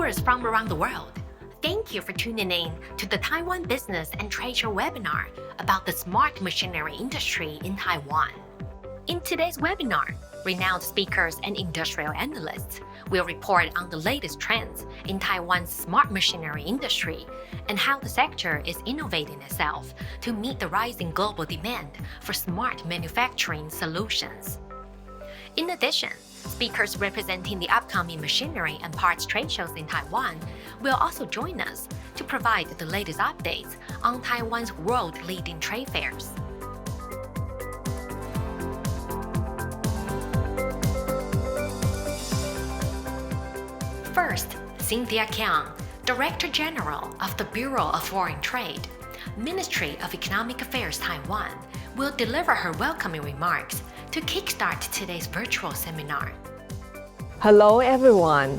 viewers from around the world, thank you for tuning in to the Taiwan Business and Trade Show webinar about the smart machinery industry in Taiwan. In today's webinar, renowned speakers and industrial analysts will report on the latest trends in Taiwan's smart machinery industry and how the sector is innovating itself to meet the rising global demand for smart manufacturing solutions. In addition, speakers representing the upcoming machinery and parts trade shows in Taiwan will also join us to provide the latest updates on Taiwan's world-leading trade fairs. First, Cynthia Kiang, Director General of the Bureau of Foreign Trade, Ministry of Economic Affairs Taiwan, will deliver her welcoming remarks to kickstart today's virtual seminar. Hello everyone.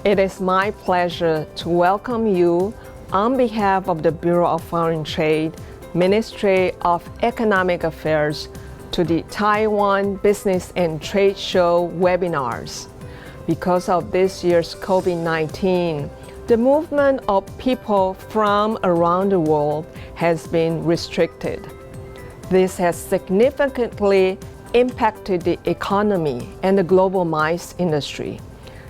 It is my pleasure to welcome you on behalf of the Bureau of Foreign Trade, Ministry of Economic Affairs to the Taiwan Business and Trade Show webinars. Because of this year's COVID-19, the movement of people from around the world has been restricted. This has significantly impacted the economy and the global MICE industry.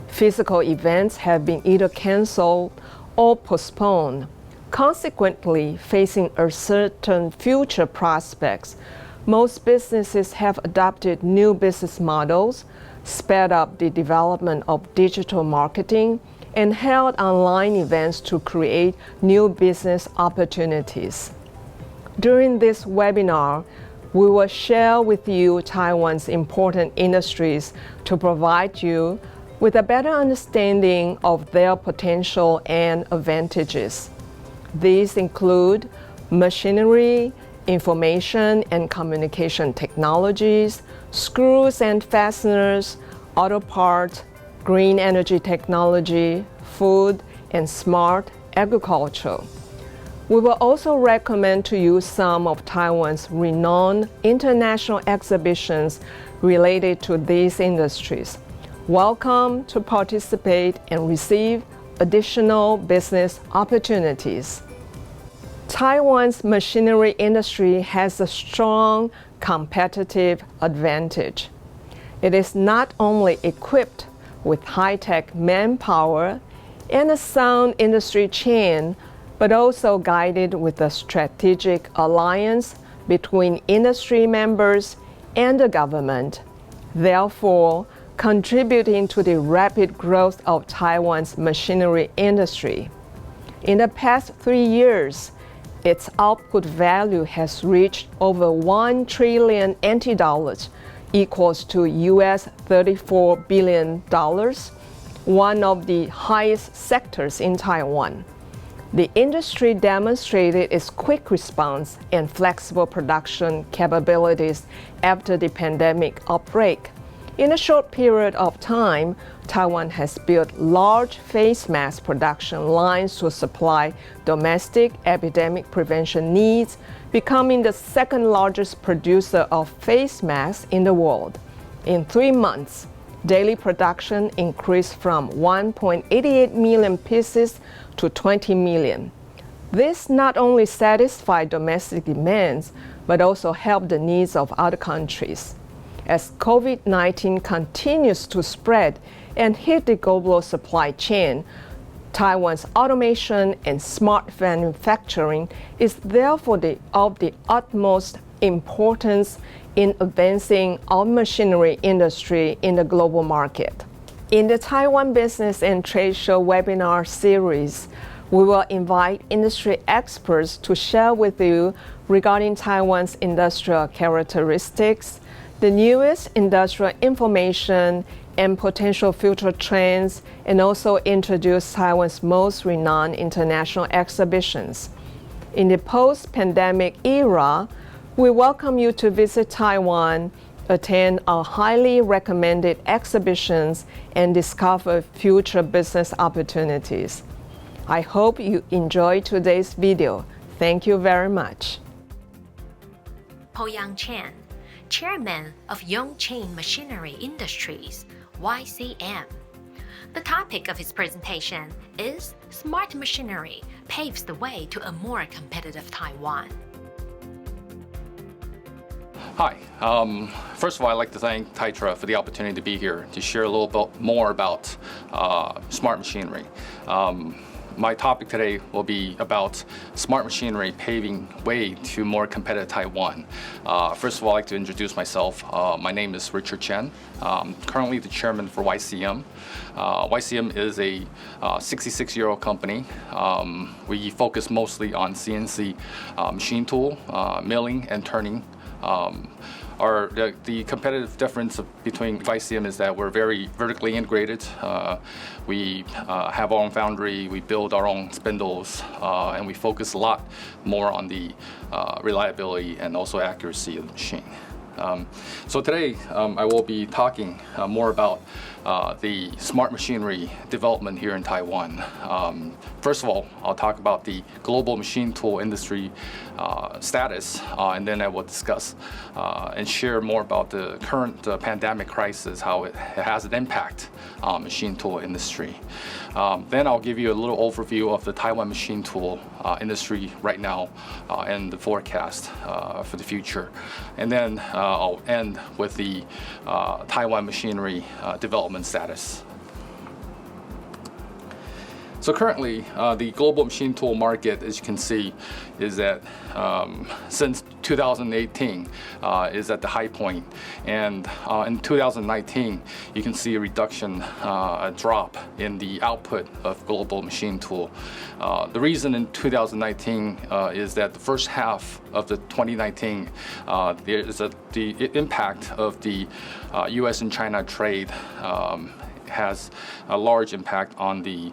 Physical events have been either canceled or postponed. Consequently, facing uncertain future prospects, most businesses have adopted new business models, sped up the development of digital marketing, and held online events to create new business opportunities. During this webinar, we will share with you Taiwan's important industries to provide you with a better understanding of their potential and advantages. These include machinery, information and communication technologies, screws and fasteners, auto parts, green energy technology, food, and smart agriculture. We will also recommend to you some of Taiwan's renowned international exhibitions related to these industries. Welcome to participate and receive additional business opportunities. Taiwan's machinery industry has a strong competitive advantage. It is not only equipped with high-tech manpower and a sound industry chain, but also guided with a strategic alliance between industry members and the government, therefore contributing to the rapid growth of Taiwan's machinery industry. In the past 3 years, its output value has reached over 1 trillion NT dollars, equals to US $34 billion, one of the highest sectors in Taiwan. The industry demonstrated its quick response and flexible production capabilities after the pandemic outbreak. In a short period of time, Taiwan has built large face mask production lines to supply domestic epidemic prevention needs, becoming the second largest producer of face masks in the world. In 3 months, daily production increased from 1.88 million pieces to 20 million. This not only satisfied domestic demands, but also helped the needs of other countries. As COVID-19 continues to spread and hit the global supply chain, Taiwan's automation and smart manufacturing is therefore of the utmost importance in advancing our machinery industry in the global market. In the Taiwan Business and Trade Show webinar series, we will invite industry experts to share with you regarding Taiwan's industrial characteristics, the newest industrial information and potential future trends, and also introduce Taiwan's most renowned international exhibitions. In the post-pandemic era, we welcome you to visit Taiwan, attend our highly recommended exhibitions, and discover future business opportunities. I hope you enjoyed today's video. Thank you very much. Chen, Chairman of YEONG Machinery Industries, YCM. The topic of his presentation is Smart Machinery Paves the Way to a More Competitive Taiwan. Hi. First of all, I'd like to thank Taitra for the opportunity to be here to share a little bit more about smart machinery. My topic today will be about smart machinery paving way to more competitive Taiwan. First of all, I'd like to introduce myself. My name is Richard Chen. Currently the chairman for YCM. YCM is a 66-year-old company. We focus mostly on CNC machine tool, milling and turning. The competitive difference between YCM is that we're very vertically integrated. We have our own foundry, we build our own spindles, and we focus a lot more on the reliability and also accuracy of the machine. So today I will be talking more about the smart machinery development here in Taiwan. First of all, I'll talk about the global machine tool industry status, and then I will discuss and share more about the current pandemic crisis, how it has an impact on machine tool industry. Then I'll give you a little overview of the Taiwan machine tool industry right now and the forecast for the future. And then I'll end with the Taiwan machinery development status. So currently, the global machine tool market, as you can see, is that since 2018 is at the high point, and in 2019 you can see a reduction, a drop in the output of global machine tool. The reason in 2019 is that the first half of the 2019 there is the impact of the U.S. and China trade. Has a large impact on the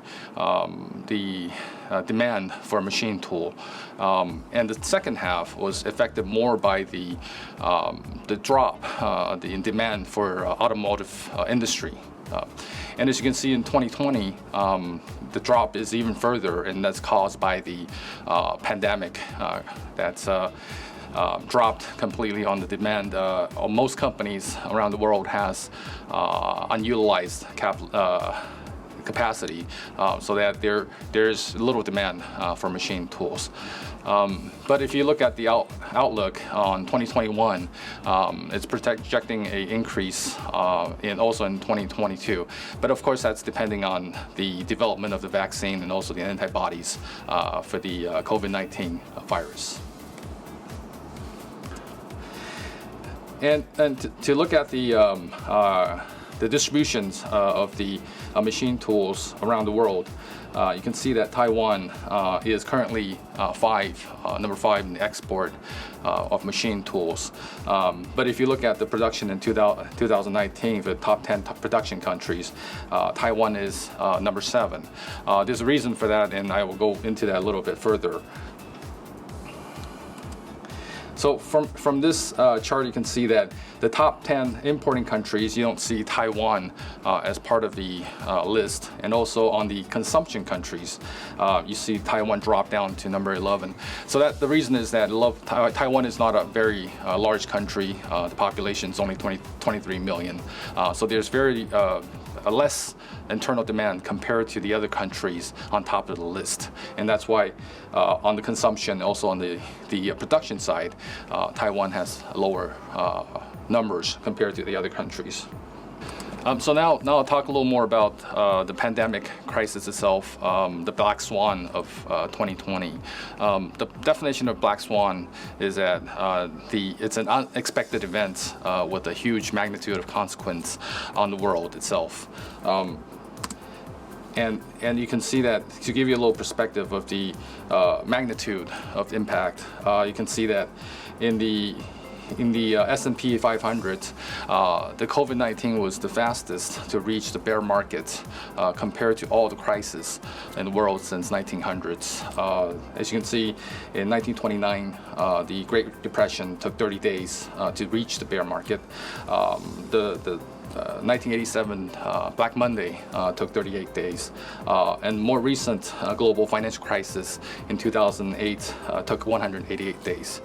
demand for a machine tool, and the second half was affected more by the drop in demand for automotive industry. And as you can see in 2020, the drop is even further, and that's caused by the pandemic that's dropped completely on the demand. Most companies around the world has unutilized capacity, so that there's little demand for machine tools. But if you look at the outlook on 2021, it's projecting an increase also in 2022. But of course, that's depending on the development of the vaccine and also the antibodies for the COVID-19 virus. And to look at the distributions of the machine tools around the world, you can see that Taiwan is currently number 5 in the export of machine tools. But if you look at the production in 2019 for the top 10 production countries, Taiwan is number 7. There's a reason for that, and I will go into that a little bit further. So from this chart, you can see that the top 10 importing countries, you don't see Taiwan as part of the list. And also on the consumption countries, you see Taiwan drop down to number 11. So the reason is that Taiwan is not a very large country. The population is only 23 million. So there's very less internal demand compared to the other countries on top of the list. And that's why on the consumption, also on the production side, Taiwan has lower numbers compared to the other countries. So now I'll talk a little more about the pandemic crisis itself, the black swan of 2020. The definition of black swan is that it's an unexpected event with a huge magnitude of consequence on the world itself. And you can see that, to give you a little perspective of the magnitude of impact, you can see that in the S&P 500, the COVID-19 was the fastest to reach the bear market compared to all the crises in the world since 1900s. As you can see, in 1929, the Great Depression took 30 days to reach the bear market. The 1987 Black Monday took 38 days, and more recent global financial crisis in 2008 took 188 days.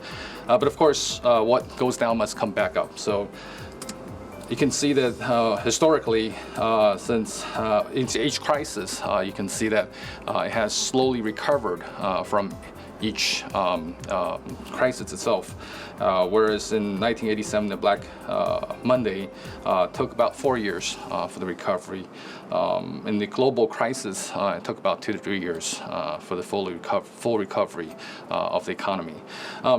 But of course, what goes down must come back up. So you can see that historically, since each crisis, you can see that it has slowly recovered from each crisis itself. Whereas in 1987, the Black Monday took about 4 years for the recovery. In the global crisis, it took about 2 to 3 years for the full recovery of the economy.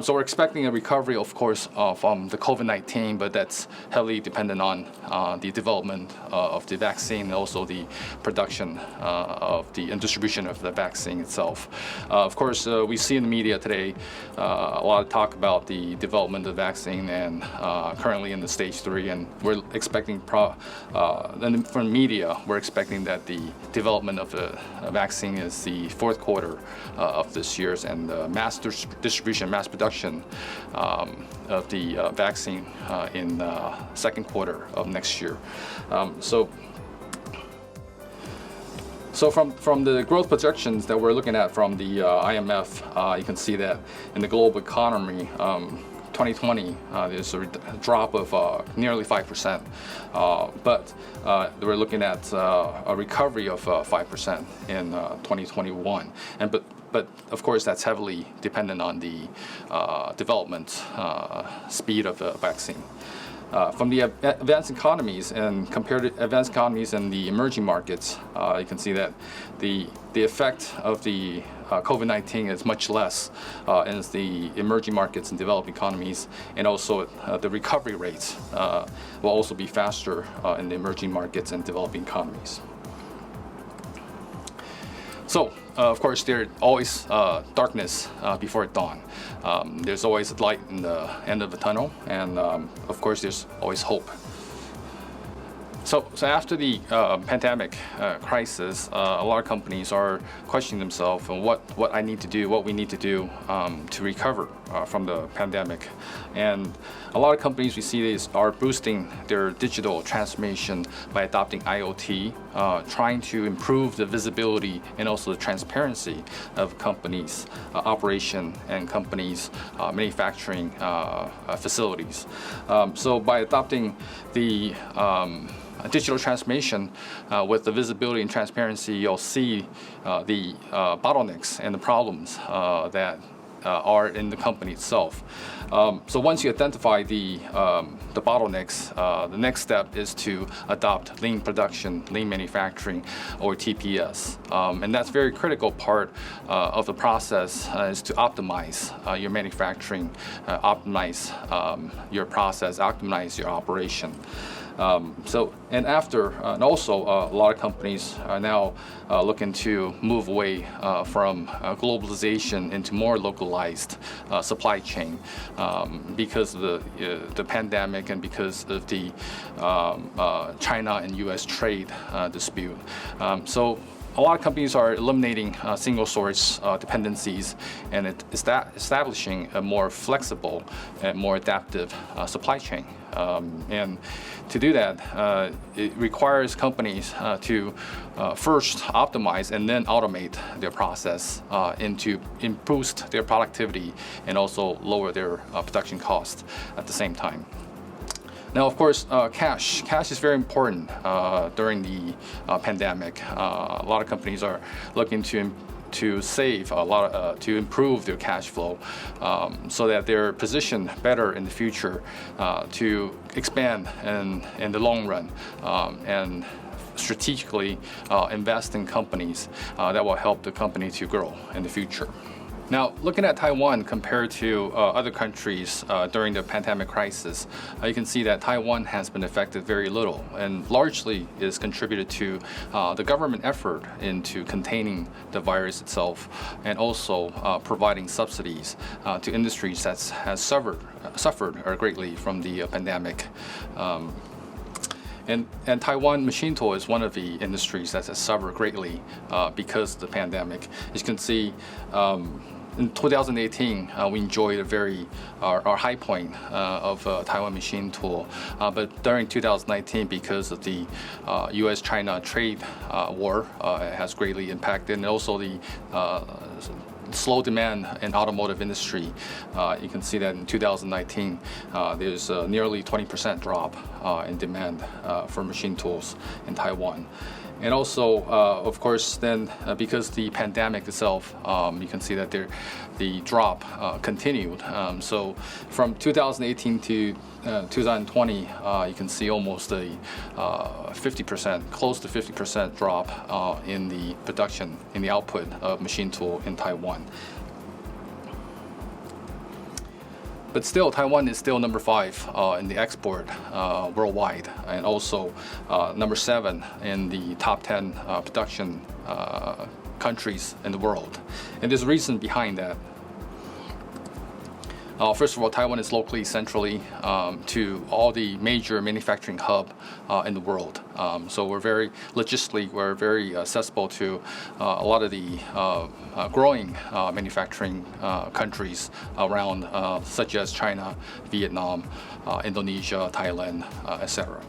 So we're expecting a recovery, of course, from the COVID-19, but that's heavily dependent on the development of the vaccine and also the production of the and distribution of the vaccine itself. Of course, we see in the media today a lot of talk about the development of the vaccine and currently in the stage 3, and we're expecting and from media we're expecting that the development of the vaccine is the fourth quarter of this year, and mass distribution, mass production of the vaccine in second quarter of next year. So from the growth projections that we're looking at from the IMF, you can see that in the global economy, 2020, there's a drop of nearly 5%, but we're looking at a recovery of 5% in 2021. But of course, that's heavily dependent on the development speed of the vaccine. From the advanced economies and compared to advanced economies in the emerging markets, you can see that the effect of the COVID-19 is much less in the emerging markets and developed economies, and also the recovery rates will also be faster in the emerging markets and developing economies. So, of course, there's always darkness before dawn. There's always light in the end of the tunnel, and of course, there's always hope. So after the pandemic crisis, a lot of companies are questioning themselves on what I need to do, what we need to do to recover from the pandemic. And a lot of companies we see are boosting their digital transformation by adopting IoT, trying to improve the visibility and also the transparency of companies' operation and companies' manufacturing facilities. So by adopting the digital transformation with the visibility and transparency, you'll see the bottlenecks and the problems that are in the company itself. So once you identify the bottlenecks, the next step is to adopt lean production, lean manufacturing, or TPS. And that's a very critical part of the process is to optimize your manufacturing, optimize your process, optimize your operation. And also a lot of companies are now looking to move away from globalization into more localized supply chain because of the pandemic and because of the China and U.S. trade dispute. So a lot of companies are eliminating single source dependencies and establishing a more flexible and more adaptive supply chain. And to do that, it requires companies to first optimize and then automate their process and to boost their productivity and also lower their production costs at the same time. Now, of course, cash is very important during the pandemic. A lot of companies are looking to save a lot, to improve their cash flow so that they're positioned better in the future to expand in the long run and strategically invest in companies that will help the company to grow in the future. Now, looking at Taiwan compared to other countries during the pandemic crisis, you can see that Taiwan has been affected very little, and largely is contributed to the government effort into containing the virus itself, and also providing subsidies to industries that has suffered greatly from the pandemic. And Taiwan machine tool is one of the industries that has suffered greatly because of the pandemic. As you can see, in 2018, we enjoyed our high point of Taiwan machine tool. But during 2019, because of the U.S.-China trade war, it has greatly impacted, and also slow demand in automotive industry. You can see that in 2019, there's nearly 20% drop in demand for machine tools in Taiwan. And also, of course, then because the pandemic itself, you can see that the drop continued. So from 2018 to 2020, you can see almost a 50%, close to 50% drop in the production, in the output of machine tool in Taiwan. But still, Taiwan is still number 5 in the export worldwide, and also number 7 in the top 10 production countries in the world. And there's a reason behind that. First of all, Taiwan is locally, centrally to all the major manufacturing hub in the world. So we're very, logistically, we're very accessible to a lot of the growing manufacturing countries around, such as China, Vietnam, Indonesia, Thailand, etc.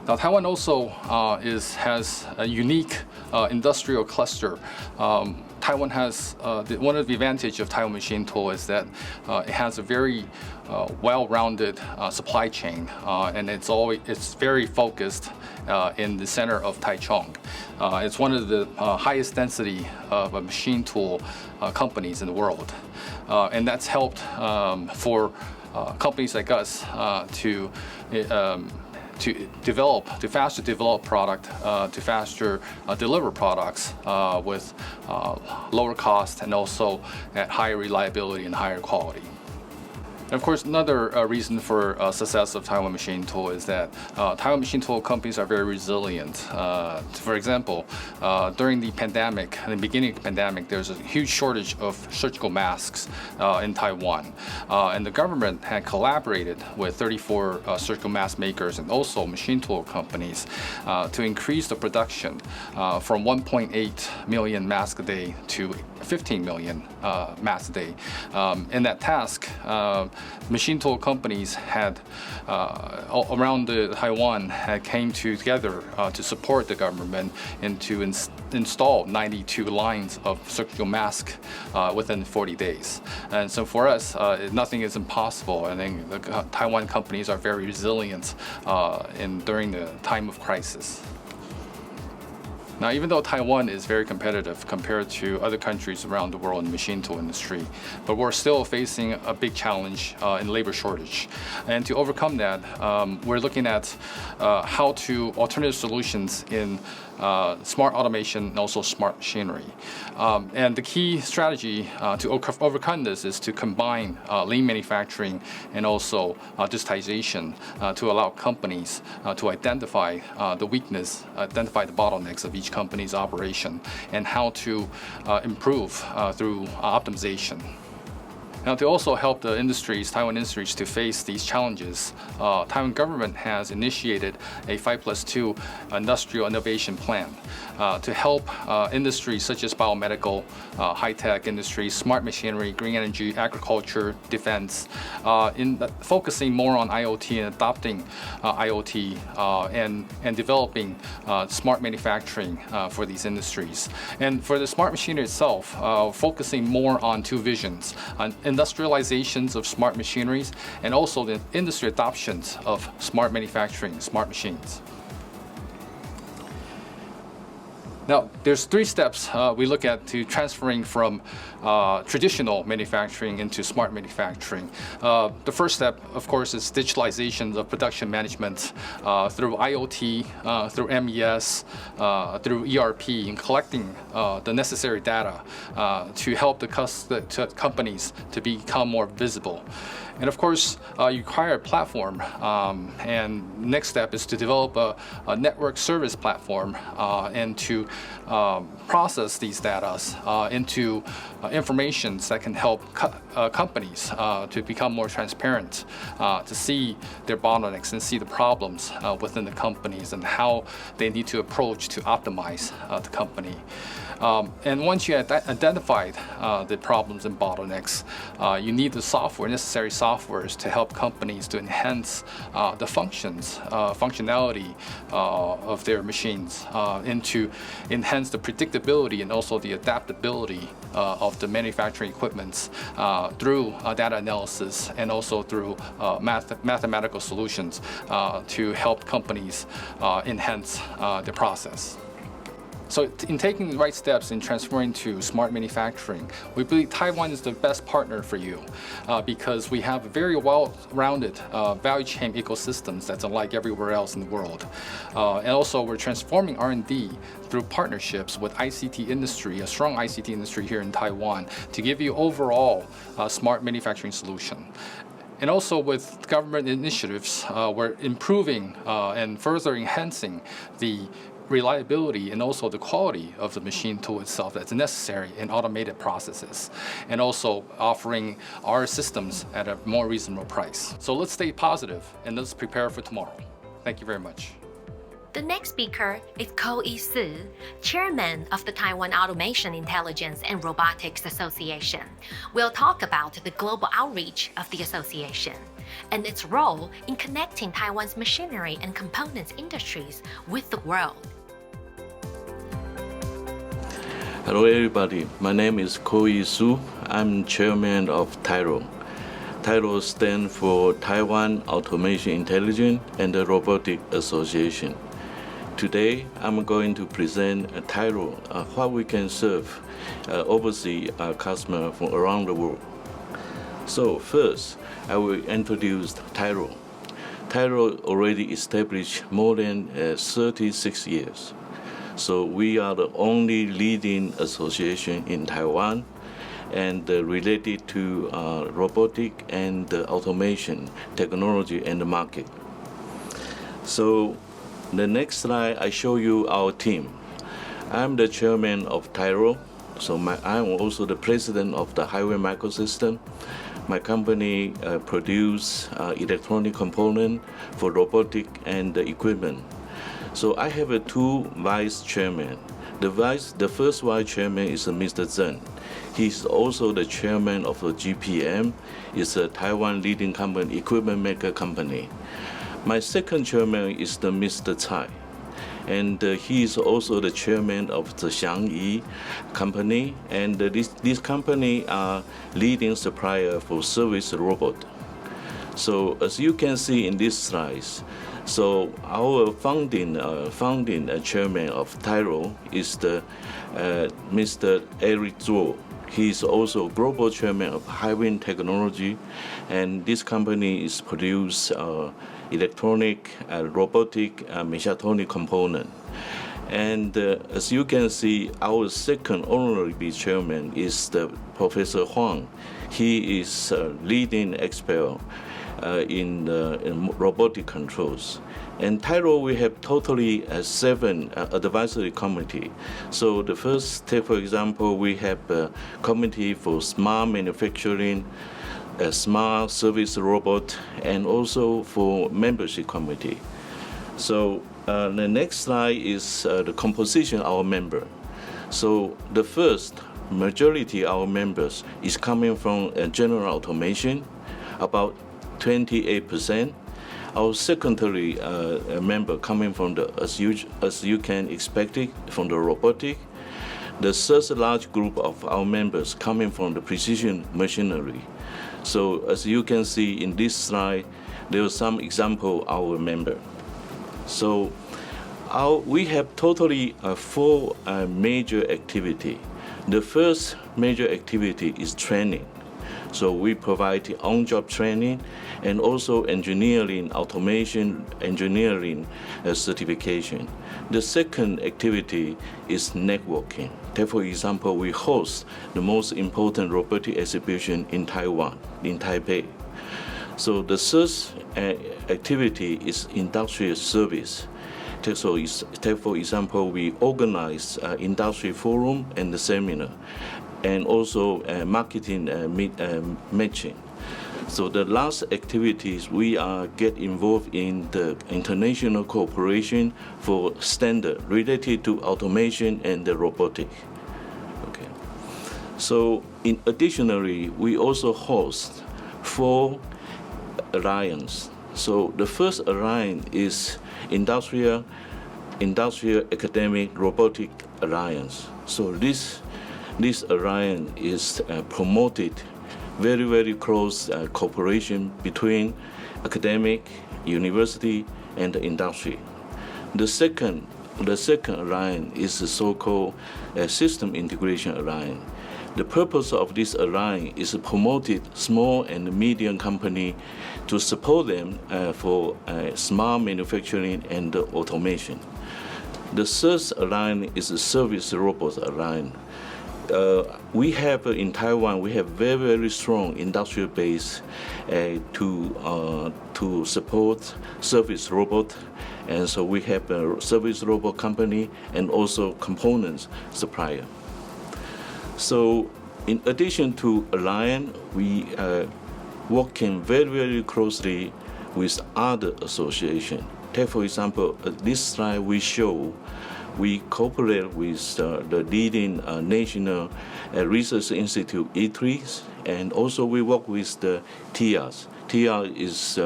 Now, Taiwan also has a unique industrial cluster. Taiwan has, one of the advantages of Taiwan Machine Tool is that it has a very well-rounded supply chain, and it's very focused in the center of Taichung. It's one of the highest density of machine tool companies in the world, and that's helped for companies like us to faster develop product, to faster deliver products with lower cost and also at higher reliability and higher quality. And of course, another reason for success of Taiwan Machine Tool is that Taiwan Machine Tool companies are very resilient. For example, during the pandemic, in the beginning of the pandemic, there's a huge shortage of surgical masks in Taiwan. And the government had collaborated with 34 surgical mask makers and also machine tool companies to increase the production from 1.8 million masks a day to 15 million masks a day. In that task, machine tool companies had around Taiwan came together to support the government and to install 92 lines of surgical masks within 40 days. And so for us, nothing is impossible. I think the Taiwan companies are very resilient during the time of crisis. Now, even though Taiwan is very competitive compared to other countries around the world in the machine tool industry, but we're still facing a big challenge in labor shortage. And to overcome that, we're looking at how to alternative solutions in smart automation and also smart machinery. And the key strategy to overcome this is to combine lean manufacturing and also digitization to allow companies to identify the weakness, identify the bottlenecks of each company's operation, and how to improve through optimization. Now, to also help the industries, Taiwan industries, to face these challenges, Taiwan government has initiated a 5+2 industrial innovation plan to help industries such as biomedical, high-tech industries, smart machinery, green energy, agriculture, defense, in focusing more on IoT and adopting IoT and developing smart manufacturing for these industries. And for the smart machinery itself, focusing more on 2 visions, on industrializations of smart machineries and also the industry adoptions of smart manufacturing, smart machines. Now, there's 3 steps we look at to transferring from traditional manufacturing into smart manufacturing. The first step, of course, is digitalization of production management through IoT, through MES, through ERP, and collecting the necessary data to help the companies to become more visible. And of course, you require a platform, and next step is to develop a network service platform and to process these data into information that can help companies to become more transparent, to see their bottlenecks and see the problems within the companies and how they need to approach to optimize the company. And once you identified the problems and bottlenecks, you need the necessary softwares to help companies to enhance the functionality of their machines and to enhance the predictability and also the adaptability of the manufacturing equipments through data analysis and also through mathematical solutions to help companies enhance the process. So in taking the right steps in transferring to smart manufacturing, we believe Taiwan is the best partner for you because we have a very well-rounded value chain ecosystems that's unlike everywhere else in the world. And also we're transforming R&D through partnerships with ICT industry, a strong ICT industry here in Taiwan, to give you overall smart manufacturing solution. And also with government initiatives, we're improving and further enhancing the reliability and also the quality of the machine tool itself that's necessary in automated processes, and also offering our systems at a more reasonable price. So let's stay positive and let's prepare for tomorrow. Thank you very much. The next speaker is Kaohsiung, chairman of the Taiwan Automation Intelligence and Robotics Association. We'll talk about the global outreach of the association and its role in connecting Taiwan's machinery and components industries with the world. Hello everybody, my name is Kaohsiung. I'm chairman of TAIROA. TAIROA stands for Taiwan Automation Intelligence and the Robotics Association. Today, I'm going to present TAIROA, how we can serve overseas customers from around the world. So first, I will introduce TAIROA. TAIROA already established more than 36 years. So we are the only leading association in Taiwan and related to robotic and automation technology and the market. So the next slide, I show you our team. I'm the chairman of TAIROA, so I'm also the president of the Highway Microsystem. My company produce electronic components for robotic and equipment. So I have two vice chairmen. The first vice chairman is Mr. Chen. He's also the chairman of the GPM. It's a Taiwan leading company, equipment maker company. My second chairman is the Mr. Chao, and he is also the chairman of the Shie company, and this company are leading supplier for service robot. So as you can see in this slide, so our founding chairman of TAIROA is the Mr. Eric Zhou. He is also global chairman of Highway Technology, and this company is produce electronic, robotic, mechatronic component. And as you can see, our second honorary chairman is the Professor Huang. He is leading expert in robotic controls. And TAIROA, we have totally 7 advisory committee. So the first step, for example, we have a committee for smart manufacturing, a smart service robot, and also for membership committee. So the next slide is the composition of our member. So the first majority of our members is coming from general automation, about 28%. Our secondary member coming from the, as you can expect it, from the robotic. The third large group of our members coming from the precision machinery. So as you can see in this slide, there are some example of our member. So we have totally 4 major activity. The first major activity is training. So we provide on-job training and also engineering, automation, engineering certification. The second activity is networking. Take, for example, we host the most important robotic exhibition in Taiwan, in Taipei. So the third activity is industrial service. Take, for example, we organize industry forum and the seminar, and also marketing matching. So the last activities, we get involved in the international cooperation for standard related to automation and the robotic. Okay. So additionally, we also host 4 alliances. So the first alliance is industrial Industrial Academic Robotic Alliance. So this alliance is promoted very close cooperation between academic, university, and the industry. The second alliance is the so-called System Integration Alliance. The purpose of this alliance is to promote small and medium companies to support them for smart manufacturing and automation. The third alliance is the Service Robots Alliance. We have in Taiwan, we have very strong industrial base to support service robot, and so we have a service robot company and also components supplier. So in addition to alliance, we working very closely with other associations. Take for example, this slide we cooperate with the leading national research institute, E3, and also we work with the TIAs. TIA is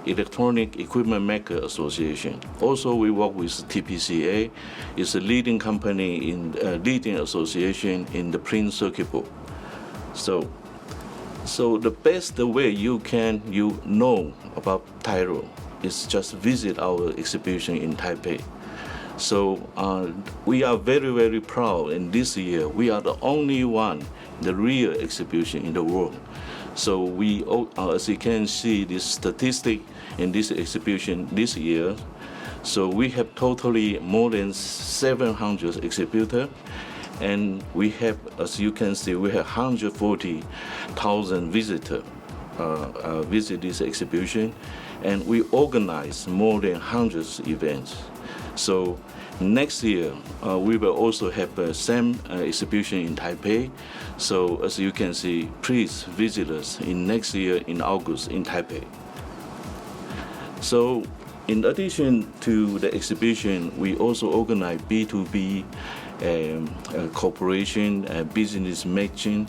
Electronic Equipment Maker Association. Also, we work with TPCA. It's a leading company in leading association in the print circuit board. So the best way you know about TAIROA is just visit our exhibition in Taipei. So we are very proud, and this year we are the only one, the real exhibition in the world. So we, as you can see, this statistic in this exhibition this year. So we have totally more than 700 exhibitors, and we have, as you can see, we have 140,000 visitors visit this exhibition, and we organize more than 100 events. So next year, we will also have the same exhibition in Taipei. So as you can see, please visit us in next year in August in Taipei. So in addition to the exhibition, we also organize B2B cooperation, business matching.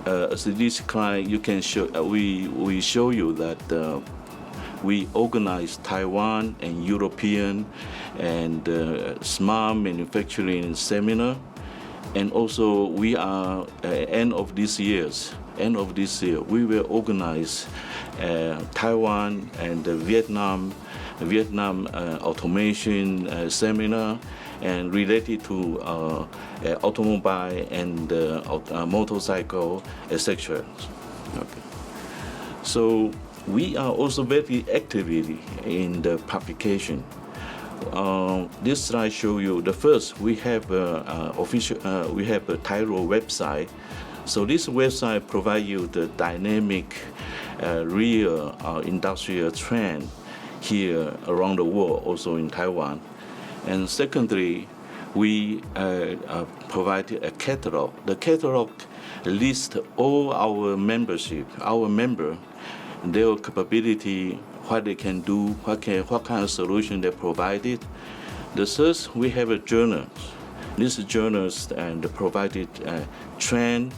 As this client, you can show, we show you that we organize Taiwan and European and smart manufacturing seminar, and also we are end of this year we will organize Taiwan and Vietnam automation seminar and related to automobile and motorcycle, etc. Okay. So we are also very actively in the publication. This slide shows you the first. We have we have a TAIROA website. So this website provides you the dynamic, real industrial trend here around the world, also in Taiwan. And secondly, we provide a catalog. The catalog lists all our membership, their capability, what they can do, what kind of solution they provided. The third, we have a journal. These journals and provided trend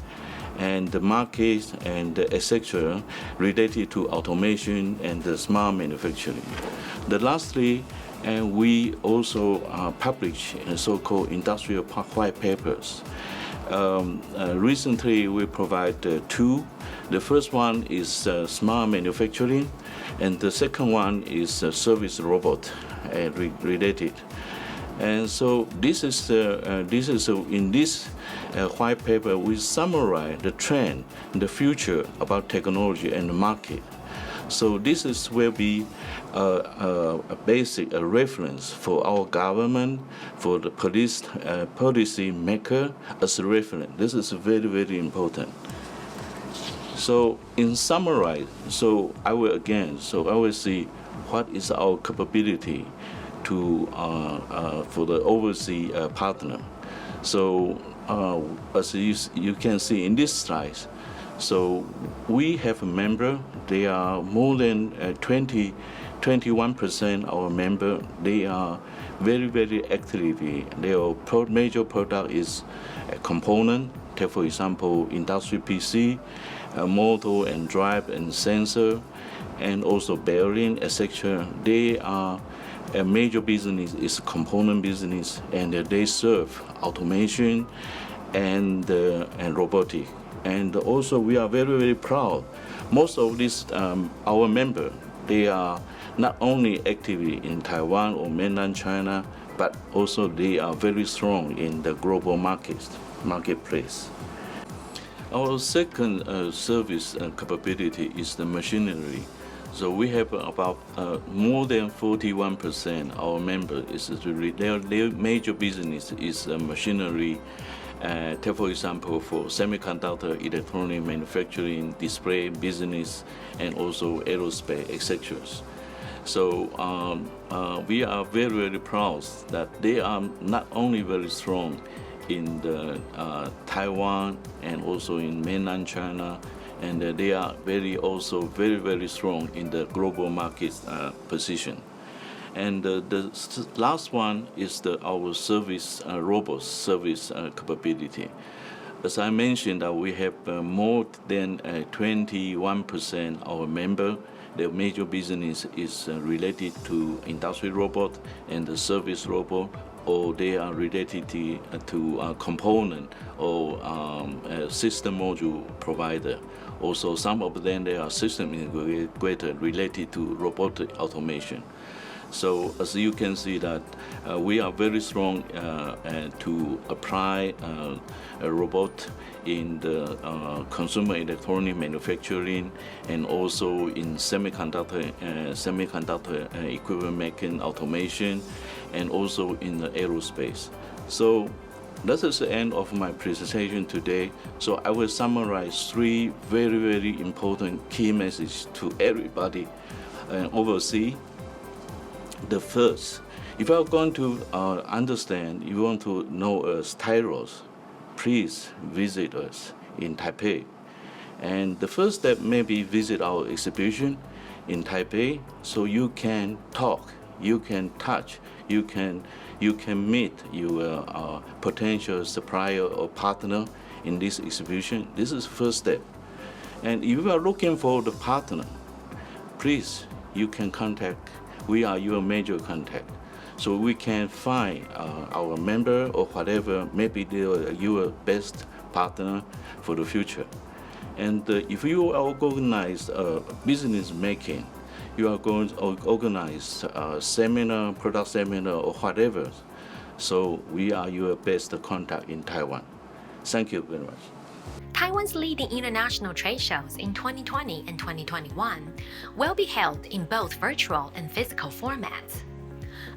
and the market and etc. related to automation and the smart manufacturing. The lastly, and we also publish so-called industrial white papers. Recently, we provide two. The first one is smart manufacturing, and the second one is service robot related. And so this is in this white paper we summarize the trend in the future about technology and the market. So this will be a basic reference for our government, for the policy maker as a reference. This is very important. So in summary, I will see what is our capability to for the overseas partner. So as you can see in this slide, so we have a member. They are more than 21% our member. They are very actively. Their major product is a component. Take for example, industry PC, motor and drive and sensor, and also bearing, etc. They are a major business is component business, and they serve automation and robotic. And also we are very, very proud. Most of these, our members, they are not only active in Taiwan or mainland China, but also they are very strong in the global marketplace. Our second service capability is the machinery. So we have about more than 41% our members their major business is machinery. Take for example, for semiconductor, electronic manufacturing, display business, and also aerospace, etc. So we are very, very proud that they are not only very strong in the Taiwan and also in mainland China, and they are also very, very strong in the global market position. And the last one is our service robot service capability. As I mentioned, we have more than 21% of our members. Their major business is related to industrial robot and the service robot, or they are related to component or system module provider. Also, some of them, they are system integrator related to robotic automation. So as you can see that we are very strong to apply a robot in the consumer electronic manufacturing and also in semiconductor equipment making automation, and also in the aerospace. So that is the end of my presentation today. So I will summarize 3 very, very important key messages to everybody overseas. The first, if you are going to understand, you want to know us, TAIROA, please visit us in Taipei. And the first step may be visit our exhibition in Taipei, so you can talk, you can touch, you can meet your potential supplier or partner in this exhibition. This is the first step. And if you are looking for the partner, please, you can contact. We are your major contact. So we can find our member or whatever, maybe they are your best partner for the future. And if you are organized business making, you are going to organize seminar, product seminar, or whatever. So we are your best contact in Taiwan. Thank you very much. Taiwan's leading international trade shows in 2020 and 2021 will be held in both virtual and physical formats.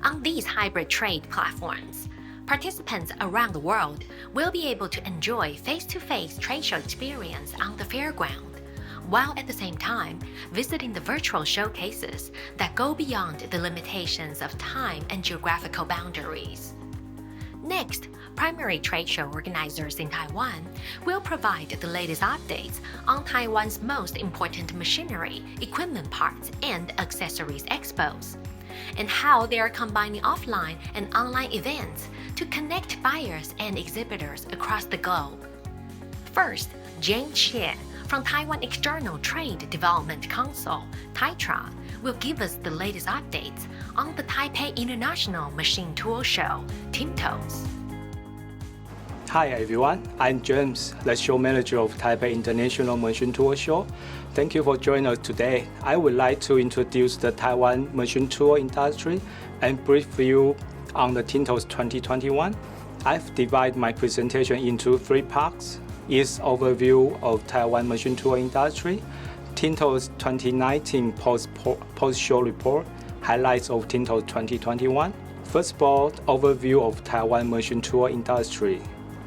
On these hybrid trade platforms, participants around the world will be able to enjoy face-to-face trade show experience on the fairground, while at the same time visiting the virtual showcases that go beyond the limitations of time and geographical boundaries. Next, primary trade show organizers in Taiwan will provide the latest updates on Taiwan's most important machinery, equipment parts, and accessories expos, and how they are combining offline and online events to connect buyers and exhibitors across the globe. First, Shie from Taiwan External Trade Development Council, Taitra, will give us the latest updates on the Taipei International Machine Tool Show, TIMTOS. Hi everyone, I'm James, the show manager of Taipei International Machine Tool Show. Thank you for joining us today. I would like to introduce the Taiwan machine tool industry and brief you on the TIMTOS 2021. I've divided my presentation into 3 parts. Is overview of Taiwan machine tool industry, TIMTOS 2019 post-show report, highlights of TIMTOS 2021. First of all, overview of Taiwan machine tool industry.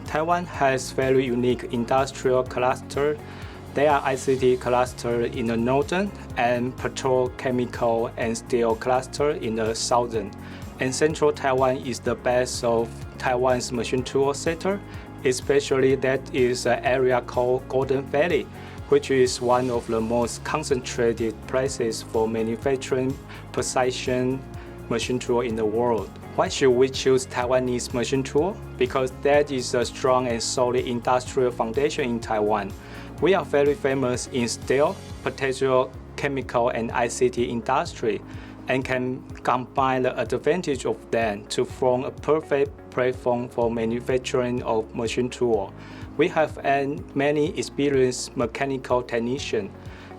Taiwan has very unique industrial cluster. There are ICT cluster in the northern and petrochemical and steel cluster in the southern. And central Taiwan is the best of Taiwan's machine tool sector. Especially that is an area called Golden Valley, which is one of the most concentrated places for manufacturing precision machine tool in the world. Why should we choose Taiwanese machine tool? Because that is a strong and solid industrial foundation in Taiwan. We are very famous in steel, petrochemical, and ICT industry. and can combine the advantage of them to form a perfect platform for manufacturing of machine tool. We have many experienced mechanical technicians.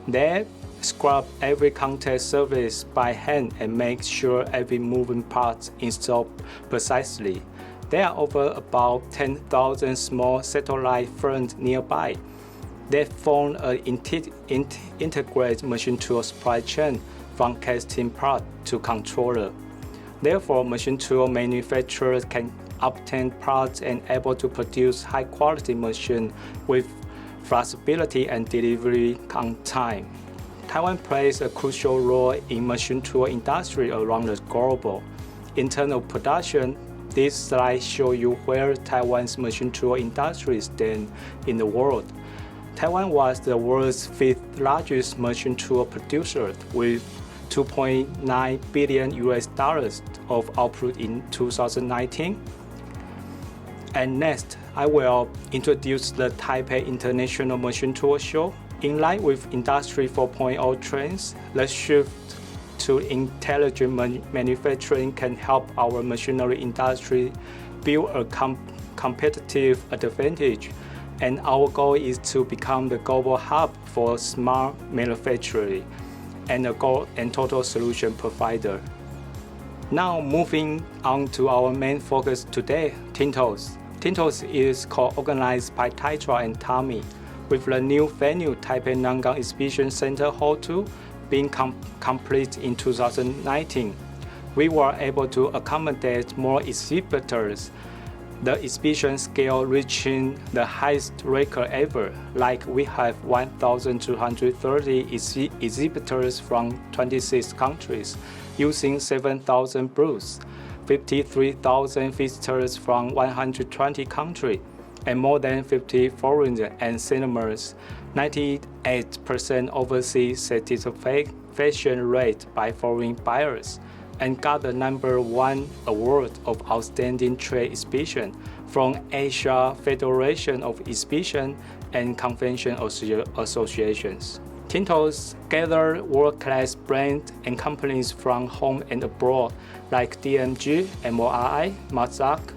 They scrub every contact surface by hand and make sure every moving part is installed precisely. There are over about 10,000 small satellite firms nearby. They form an integrated machine tool supply chain from casting part to controller. Therefore, machine tool manufacturers can obtain parts and able to produce high-quality machines with flexibility and delivery on time. Taiwan plays a crucial role in machine tool industry around the globe. In terms of production, this slide shows you where Taiwan's machine tool industry stands in the world. Taiwan was the world's fifth largest machine tool producer with $2.9 billion of output in 2019. And next, I will introduce the Taipei International Machine Tool Show. In line with Industry 4.0 trends, the shift to intelligent manufacturing can help our machinery industry build a competitive advantage. And our goal is to become the global hub for smart manufacturing and a total solution provider. Now moving on to our main focus today, TIMTOS. TIMTOS is co-organized by Taitra and TAMI, with the new venue Taipei Nangang Exhibition Center Hall 2 being complete in 2019. We were able to accommodate more exhibitors, the exhibition scale reaching the highest record ever, like we have 1,230 exhibitors from 26 countries, using 7,000 booths, 53,000 visitors from 120 countries, and more than 50 foreign and cinemas, 98% overseas satisfaction rate by foreign buyers, and got the #1 award of Outstanding Trade Exhibition from Asia Federation of Exhibition and Convention Associations. TIMTOS gathered world-class brands and companies from home and abroad like DMG, MOEA, Mazak,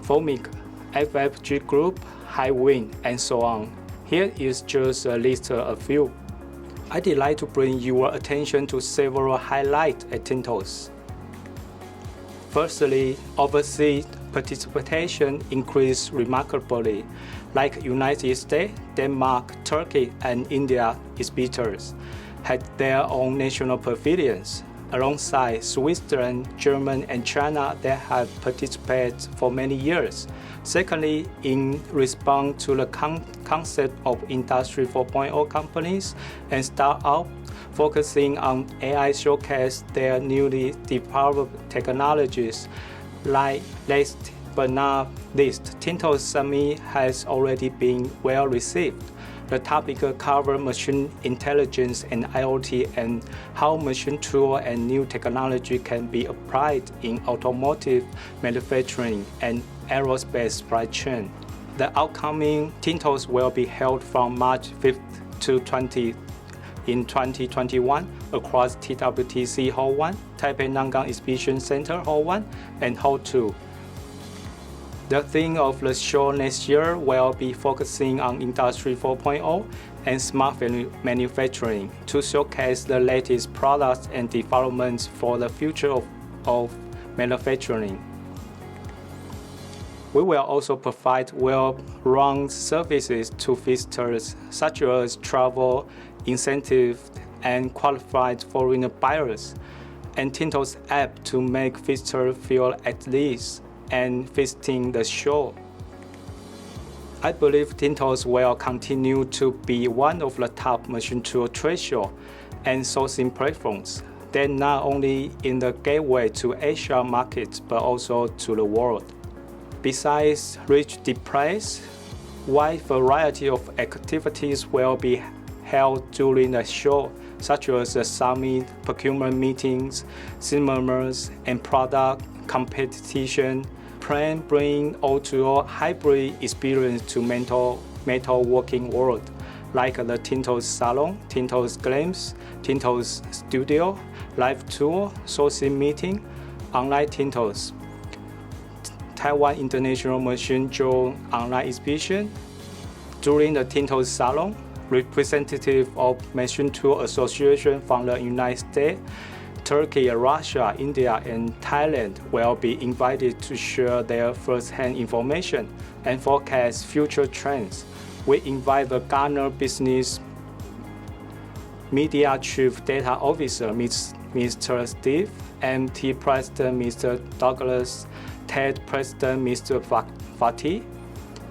Fomic, FFG Group, Highwind, and so on. Here is just a list of a few. I'd like to bring your attention to several highlights at TIMTOS. Firstly, overseas participation increased remarkably, like United States, Denmark, Turkey, and India exhibitors had their own national pavilions. Alongside Switzerland, Germany, and China that have participated for many years. Secondly, in response to the concept of Industry 4.0 companies and startups focusing on AI showcase their newly developed technologies, like last but not least, TIMTOS Summit has already been well received. The topic covers machine intelligence and IoT and how machine tool and new technology can be applied in automotive manufacturing and aerospace supply chain. The upcoming TIMTOS will be held from March 5th to 20th in 2021 across TWTC Hall 1, Taipei Nangang Exhibition Center Hall 1, and Hall 2. The theme of the show next year will be focusing on Industry 4.0 and smart manufacturing to showcase the latest products and developments for the future of manufacturing. We will also provide well-run services to visitors, such as travel incentives and qualified foreign buyers, and TIMTOS app to make visitors feel at ease and visiting the show. I believe TIMTOS will continue to be one of the top machine tool trade shows and sourcing platforms that not only in the gateway to Asia markets but also to the world. Besides rich displays, wide variety of activities will be held during the show, such as the summit, procurement meetings, seminars, and product competition. Plan bring all-to-all hybrid experience to metal working world. like the TIMTOS Salon, TIMTOS Glimpse, TIMTOS Studio, Live Tour, Sourcing Meeting, Online TIMTOS, Taiwan International Machine Show Online Exhibition. During the TIMTOS Salon, representatives of Machine Tool Association from the United States, Turkey, Russia, India, and Thailand will be invited to share their first-hand information and forecast future trends. We invite the Gartner Business Media Chief Data Officer, Mr. Steve, MT President, Mr. Douglas, TED President, Mr. Fatih,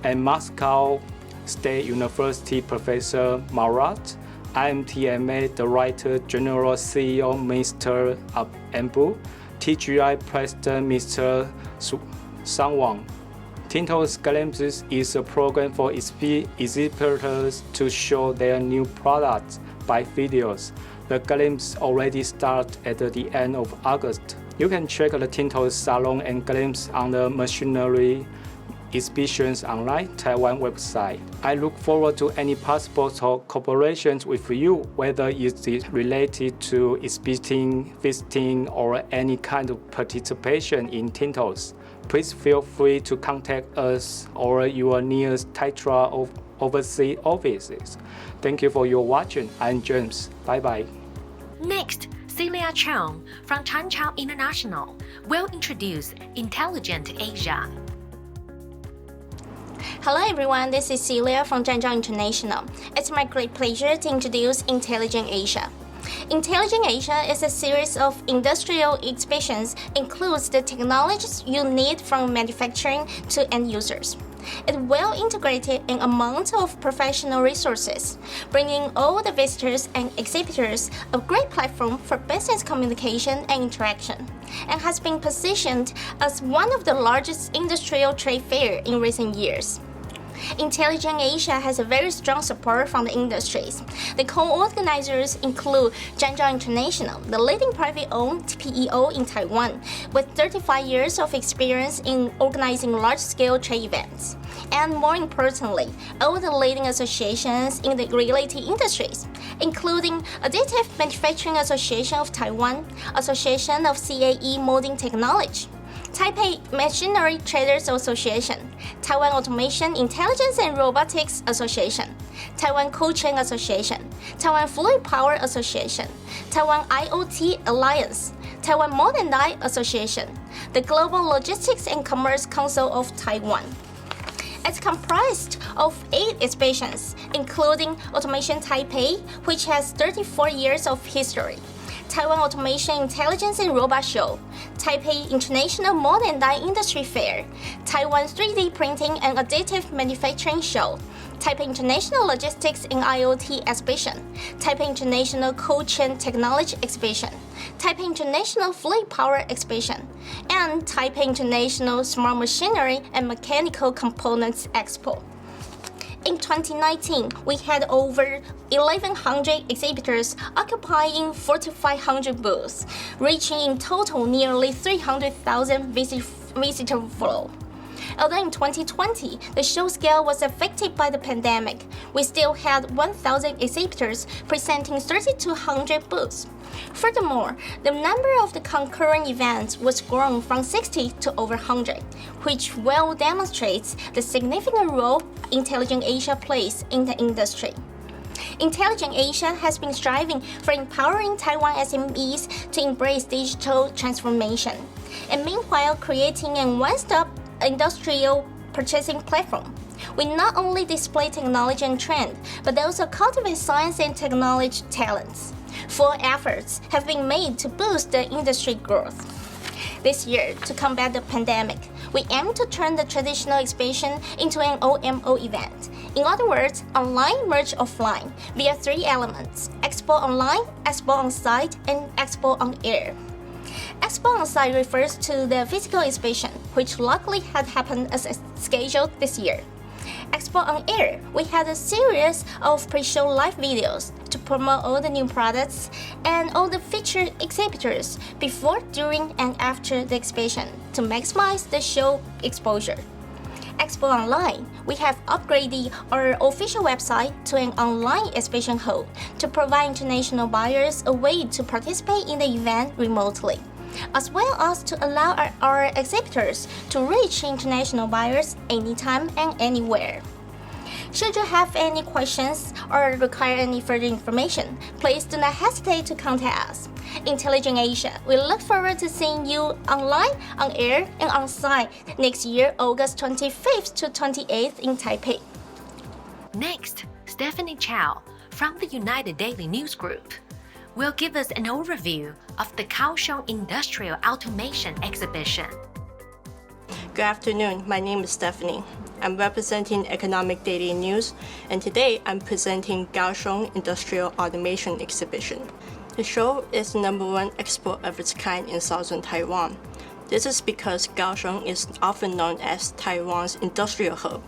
and Moscow State University Professor Marat, IMTMA Director General CEO Mr. Ambu, TGI President Mr. Sangwang. TIMTOS Glimpses is a program for exhibitors to show their new products by videos. The Glimpse already started at the end of August. You can check the TIMTOS Salon and Glimpse on the Machinery Exhibitions Online Taiwan website. I look forward to any possible cooperations with you, whether it's related to exhibiting, visiting, or any kind of participation in TIMTOS. Please feel free to contact us or your nearest Taitra overseas offices. Thank you for your watching. I'm James. Bye-bye. Next, Celia Chung from Chao International will introduce Intelligent Asia. Hello everyone, this is Celia from Chao International. It's my great pleasure to introduce Intelligent Asia. Intelligent Asia is a series of industrial exhibitions, includes the technologies you need from manufacturing to end users. It's well integrated in amount of professional resources, bringing all the visitors and exhibitors a great platform for business communication and interaction, and has been positioned as one of the largest industrial trade fair in recent years. Intelligent Asia has a very strong support from the industries. The co-organizers include Chao International, the leading private-owned PEO in Taiwan, with 35 years of experience in organizing large-scale trade events. And more importantly, all the leading associations in the related industries, including Additive Manufacturing Association of Taiwan, Association of CAE Molding Technology, Taipei Machinery Traders Association, Taiwan Automation Intelligence and Robotics Association, Taiwan Cold Chain Association, Taiwan Fluid Power Association, Taiwan IoT Alliance, Taiwan Modern Die Association, the Global Logistics and Commerce Council of Taiwan. It's comprised of 8 exhibitions, including Automation Taipei, which has 34 years of history, Taiwan Automation Intelligence and Robot Show, Taipei International Modern Die Industry Fair, Taiwan 3D Printing and Additive Manufacturing Show, Taipei International Logistics and IoT Exhibition, Taipei International Cold Chain Technology Exhibition, Taipei International Fluid Power Exhibition, and Taipei International Smart Machinery and Mechanical Components Expo. In 2019, we had over 1,100 exhibitors occupying 4,500 booths, reaching in total nearly 300,000 visitor flow. Although in 2020, the show scale was affected by the pandemic, we still had 1,000 exhibitors presenting 3,200 booths. Furthermore, the number of the concurrent events was grown from 60 to over 100, which well demonstrates the significant role Intelligent Asia plays in the industry. Intelligent Asia has been striving for empowering Taiwan SMEs to embrace digital transformation, and meanwhile creating a one-stop industrial purchasing platform. We not only display technology and trend, but also cultivate science and technology talents. Full efforts have been made to boost the industry growth. This year, to combat the pandemic, we aim to turn the traditional exhibition into an OMO event. In other words, online merge offline via 3 elements: Expo Online, Expo On-site, and Expo On-air. Expo On-site refers to the physical exhibition, which luckily had happened as scheduled this year. Expo On-air, we had a series of pre-show live videos to promote all the new products and all the featured exhibitors before, during, and after the exhibition to maximize the show exposure. Expo Online, we have upgraded our official website to an online exhibition hall to provide international buyers a way to participate in the event remotely, as well as to allow our exhibitors to reach international buyers anytime and anywhere. Should you have any questions or require any further information, please do not hesitate to contact us. Intelligent Asia, we look forward to seeing you online, on air, and on site next year, August 25th to 28th in Taipei. Next, Stephanie Chao from the United Daily News Group will give us an overview of the Kaohsiung Industrial Automation Exhibition. Good afternoon, my name is Stephanie. I'm representing Economic Daily News, and today I'm presenting Kaohsiung Industrial Automation Exhibition. The show is the #1 expo of its kind in southern Taiwan. This is because Kaohsiung is often known as Taiwan's industrial hub.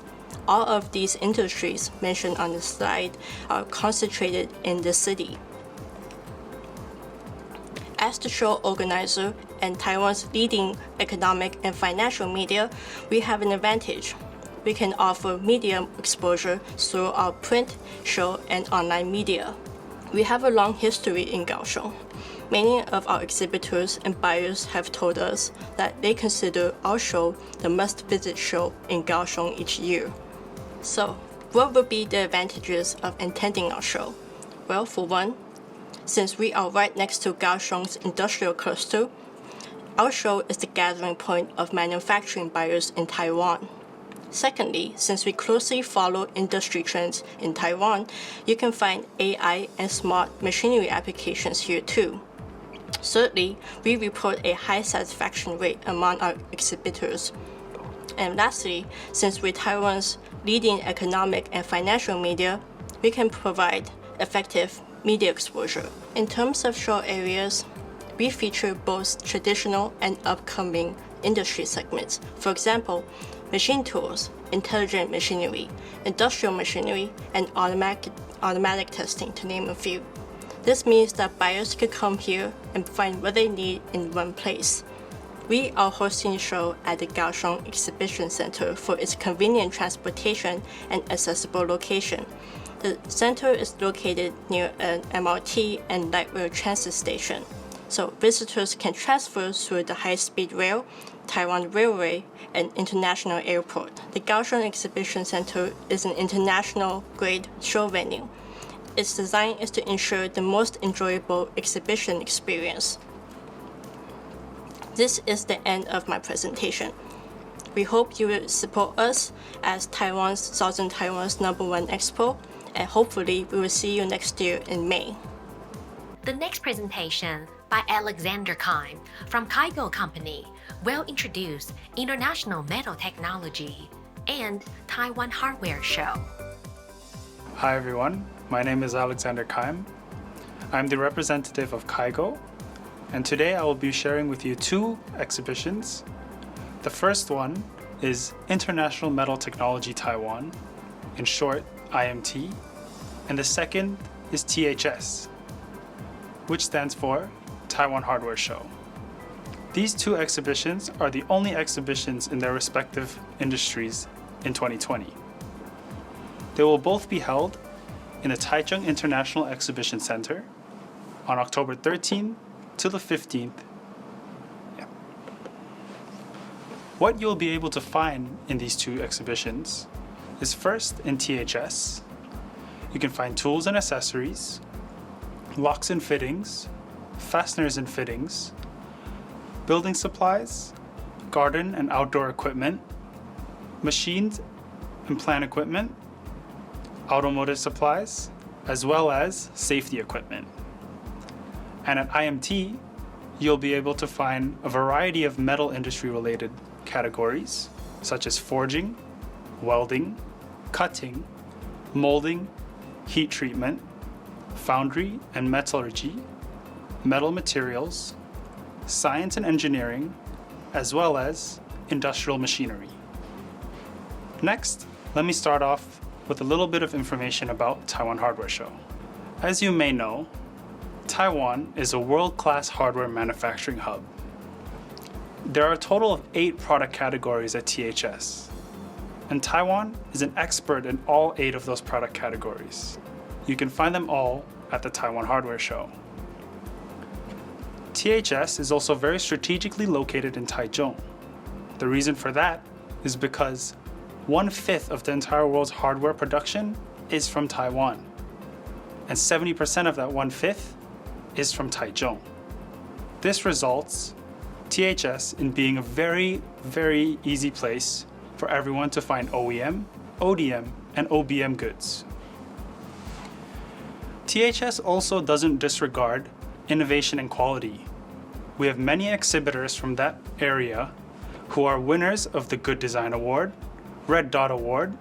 All of these industries mentioned on the slide are concentrated in the city. As the show organizer and Taiwan's leading economic and financial media, we have an advantage. We can offer media exposure through our print, show, and online media. We have a long history in Kaohsiung. Many of our exhibitors and buyers have told us that they consider our show the must-visit show in Kaohsiung each year. So, what would be the advantages of attending our show? Well, for one, since we are right next to Kaohsiung's industrial cluster, our show is the gathering point of manufacturing buyers in Taiwan. Secondly, since we closely follow industry trends in Taiwan, you can find AI and smart machinery applications here too. Thirdly, we report a high satisfaction rate among our exhibitors. And lastly, since we're Taiwan's leading economic and financial media, we can provide effective media exposure. In terms of show areas, we feature both traditional and upcoming industry segments. For example, machine tools, intelligent machinery, industrial machinery, and automatic testing, to name a few. This means that buyers could come here and find what they need in one place. We are hosting a show at the Kaohsiung Exhibition Center for its convenient transportation and accessible location. The center is located near an MRT and light rail transit station, so visitors can transfer through the high-speed rail, Taiwan Railway, and International Airport. The Kaohsiung Exhibition Center is an international-grade show venue. Its design is to ensure the most enjoyable exhibition experience. This is the end of my presentation. We hope you will support us as Southern Taiwan's #1 expo, and hopefully we will see you next year in May. The next presentation by Alexander Keim from KAIGO Company will introduce International Metal Technology and Taiwan Hardware Show. Hi everyone, my name is Alexander Keim. I'm the representative of KAIGO, and today I will be sharing with you two exhibitions. The first one is International Metal Technology Taiwan, in short IMT, and the second is THS, which stands for Taiwan Hardware Show. These two exhibitions are the only exhibitions in their respective industries in 2020. They will both be held in the Taichung International Exhibition Center on October 13th to the 15th. What you'll be able to find in these two exhibitions is first in THS, you can find tools and accessories, locks and fittings, fasteners and fittings, building supplies, garden and outdoor equipment, machines and plant equipment, automotive supplies, as well as safety equipment. And at IMT, you'll be able to find a variety of metal industry related categories, such as forging, welding, cutting, molding, heat treatment, foundry and metallurgy, metal materials, science and engineering, as well as industrial machinery. Next, let me start off with a little bit of information about Taiwan Hardware Show. As you may know, Taiwan is a world-class hardware manufacturing hub. There are a total of 8 product categories at THS, and Taiwan is an expert in all 8 of those product categories. You can find them all at the Taiwan Hardware Show. THS is also very strategically located in Taichung. The reason for that is because 1/5 of the entire world's hardware production is from Taiwan, and 70% of that 1/5 is from Taichung. This results THS in being a very, very easy place for everyone to find OEM, ODM, and OBM goods. THS also doesn't disregard innovation and quality. We have many exhibitors from that area who are winners of the Good Design Award, Red Dot Award,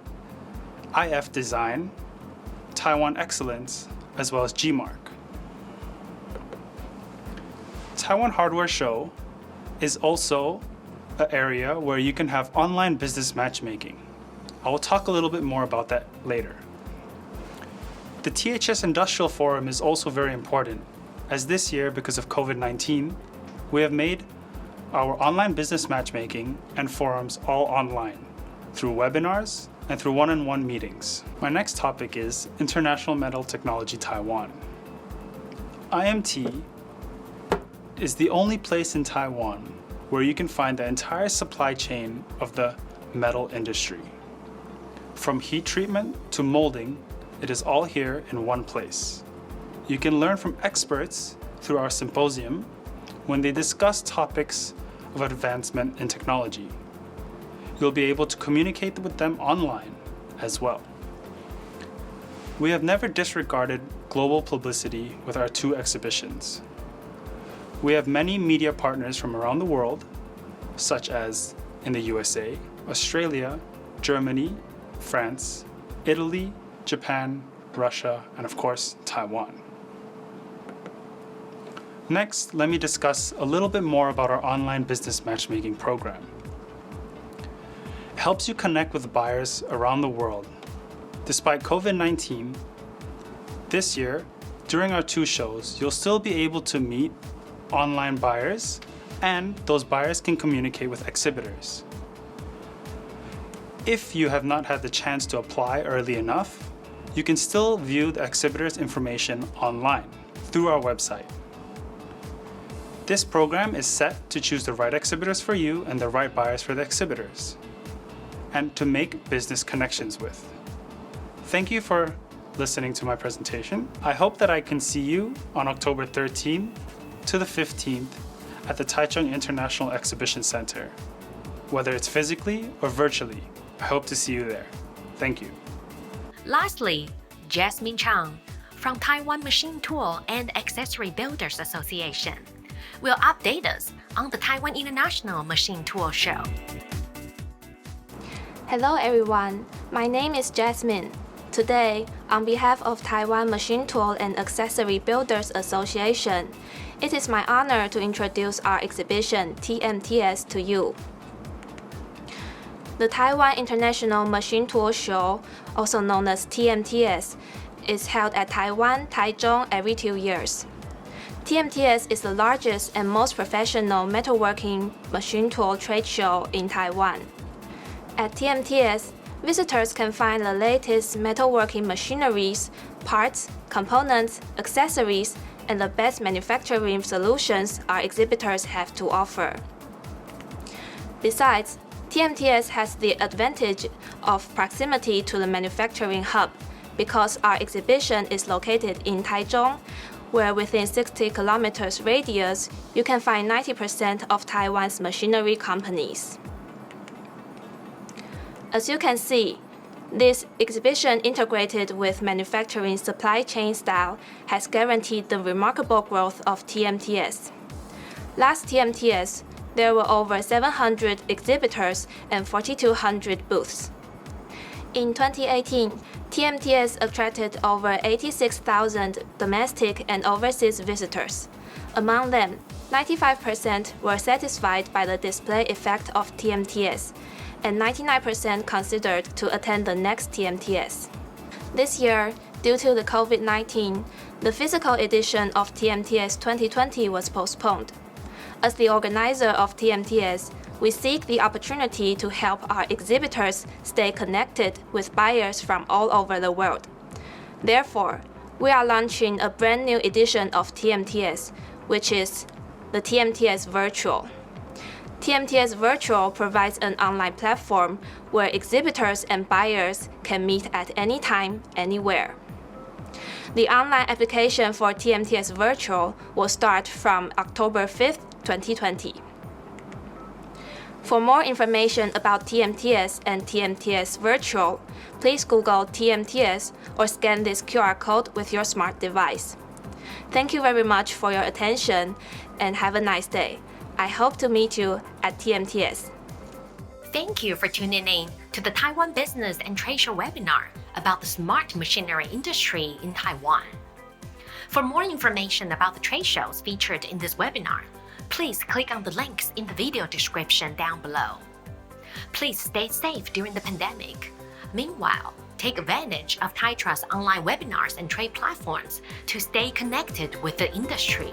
IF Design, Taiwan Excellence, as well as GMARK. Taiwan Hardware Show is also an area where you can have online business matchmaking. I will talk a little bit more about that later. The THS Industrial Forum is also very important, as this year, because of COVID-19, we have made our online business matchmaking and forums all online, through webinars and through one-on-one meetings. My next topic is International Metal Technology Taiwan. IMT is the only place in Taiwan where you can find the entire supply chain of the metal industry. From heat treatment to molding, it is all here in one place. You can learn from experts through our symposium when they discuss topics of advancement in technology. You'll be able to communicate with them online as well. We have never disregarded global publicity with our 2 exhibitions. We have many media partners from around the world, such as in the USA, Australia, Germany, France, Italy, Japan, Russia, and of course, Taiwan. Next, let me discuss a little bit more about our online business matchmaking program. It helps you connect with buyers around the world. Despite COVID-19, this year, during our 2 shows, you'll still be able to meet online buyers, and those buyers can communicate with exhibitors. If you have not had the chance to apply early enough, you can still view the exhibitor's information online through our website. This program is set to choose the right exhibitors for you and the right buyers for the exhibitors, and to make business connections with. Thank you for listening to my presentation. I hope that I can see you on October 13th to the 15th at the Taichung International Exhibition Center. Whether it's physically or virtually, I hope to see you there. Thank you. Lastly, Jasmine Chang from Taiwan Machine Tool and Accessory Builders Association will update us on the Taiwan International Machine Tool Show. Hello everyone, my name is Jasmine. Today, on behalf of Taiwan Machine Tool and Accessory Builders Association, it is my honor to introduce our exhibition TMTS to you. The Taiwan International Machine Tool Show, also known as TMTS, is held at Taiwan, Taichung every 2 years. TMTS is the largest and most professional metalworking machine tool trade show in Taiwan. At TMTS, visitors can find the latest metalworking machineries, parts, components, accessories, and the best manufacturing solutions our exhibitors have to offer. Besides, TMTS has the advantage of proximity to the manufacturing hub because our exhibition is located in Taichung, where within 60 kilometers radius, you can find 90% of Taiwan's machinery companies. As you can see, this exhibition integrated with manufacturing supply chain style has guaranteed the remarkable growth of TMTS. Last TMTS, there were over 700 exhibitors and 4,200 booths. In 2018, TMTS attracted over 86,000 domestic and overseas visitors. Among them, 95% were satisfied by the display effect of TMTS, and 99% considered to attend the next TMTS. This year, due to the COVID-19, the physical edition of TMTS 2020 was postponed. As the organizer of TMTS, we seek the opportunity to help our exhibitors stay connected with buyers from all over the world. Therefore, we are launching a brand new edition of TMTS, which is the TMTS Virtual. TMTS Virtual provides an online platform where exhibitors and buyers can meet at any time, anywhere. The online application for TMTS Virtual will start from October 5th, 2020. For more information about TMTS and TMTS Virtual, please Google TMTS or scan this QR code with your smart device. Thank you very much for your attention and have a nice day. I hope to meet you at TMTS. Thank you for tuning in to the Taiwan Business and Trade Show webinar about the smart machinery industry in Taiwan. For more information about the trade shows featured in this webinar, please click on the links in the video description down below. Please stay safe during the pandemic. Meanwhile, take advantage of Taitra's online webinars and trade platforms to stay connected with the industry.